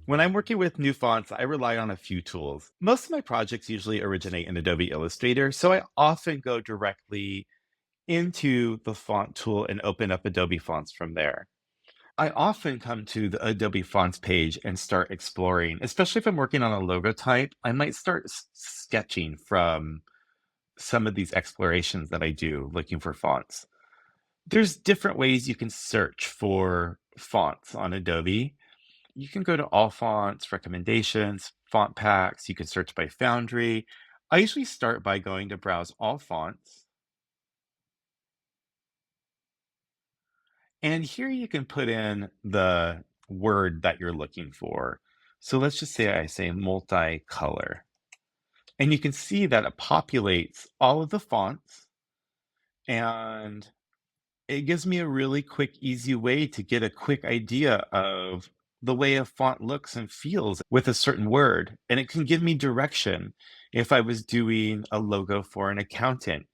When I'm working with new fonts, I rely on a few tools. Most of my projects usually originate in Adobe Illustrator, so I often go directly into the font tool and open up Adobe Fonts from there. I often come to the Adobe Fonts page and start exploring, especially if I'm working on a logo type. I might start sketching from some of these explorations that I do looking for fonts. There's different ways you can search for fonts on Adobe. You can go to all fonts, recommendations, font packs. You can search by Foundry. I usually start by going to browse all fonts. And here you can put in the word that you're looking for. So let's just say I say multicolor. And you can see that it populates all of the fonts and it gives me a really quick, easy way to get a quick idea of the way a font looks and feels with a certain word. And it can give me direction. If I was doing a logo for an accountant,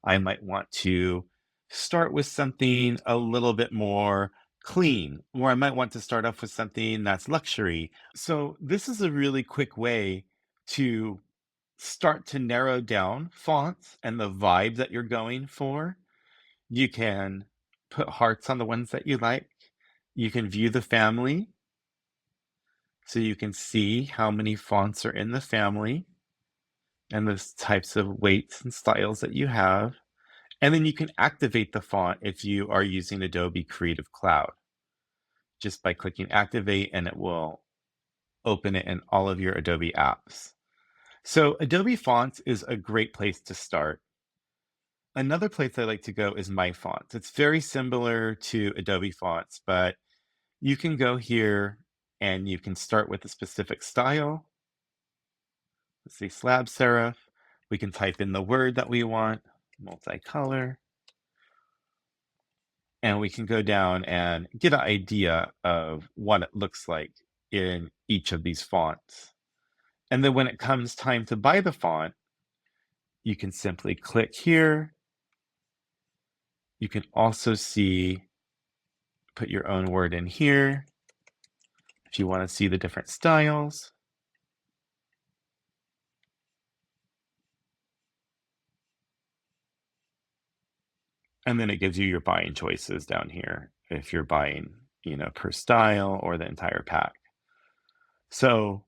I might want to start with something a little bit more clean, or I might want to start off with something that's luxury. So, this is a really quick way to start to narrow down fonts and the vibe that you're going for. You can put hearts on the ones that you like. You can view the family, so you can see how many fonts are in the family and the types of weights and styles that you have. And then you can activate the font if you are using Adobe Creative Cloud just by clicking activate, and it will open it in all of your Adobe apps. So Adobe Fonts is a great place to start. Another place I like to go is MyFonts. It's very similar to Adobe Fonts, but you can go here and you can start with a specific style. Let's say slab serif. We can type in the word that we want, multicolor, and we can go down and get an idea of what it looks like in each of these fonts. And then when it comes time to buy the font, you can simply click here. You can also see, put your own word in here if you want to see the different styles. And then it gives you your buying choices down here if you're buying, per style or the entire pack. So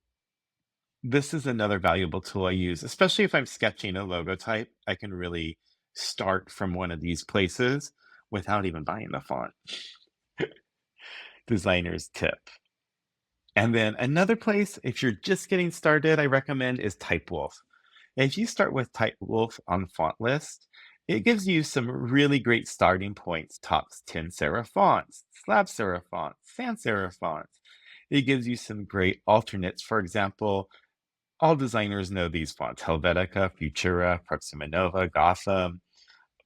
this is another valuable tool I use, especially if I'm sketching a logo type. I can really start from one of these places without even buying the font. Designer's tip. And then another place, if you're just getting started, I recommend is Typewolf. If you start with Typewolf on Font List, it gives you some really great starting points. Tops 10 serif fonts, slab serif fonts, sans serif fonts. It gives you some great alternates. For example, all designers know these fonts: Helvetica, Futura, Proxima Nova, Gotham,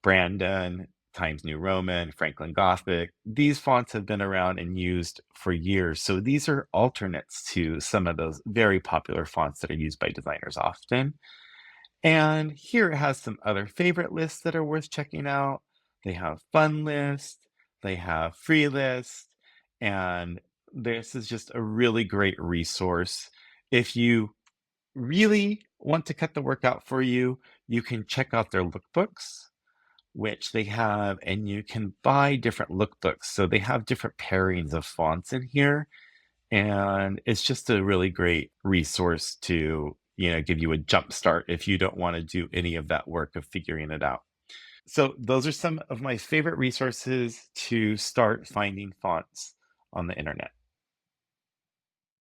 Brandon, Times New Roman, Franklin Gothic. These fonts have been around and used for years. So these are alternates to some of those very popular fonts that are used by designers often. And here it has some other favorite lists that are worth checking out. They have fun list, they have free list, and this is just a really great resource. If you really want to cut the work out for you, you can check out their lookbooks, which they have, and you can buy different lookbooks. So they have different pairings of fonts in here, and it's just a really great resource to, give you a jump start if you don't want to do any of that work of figuring it out. So those are some of my favorite resources to start finding fonts on the internet.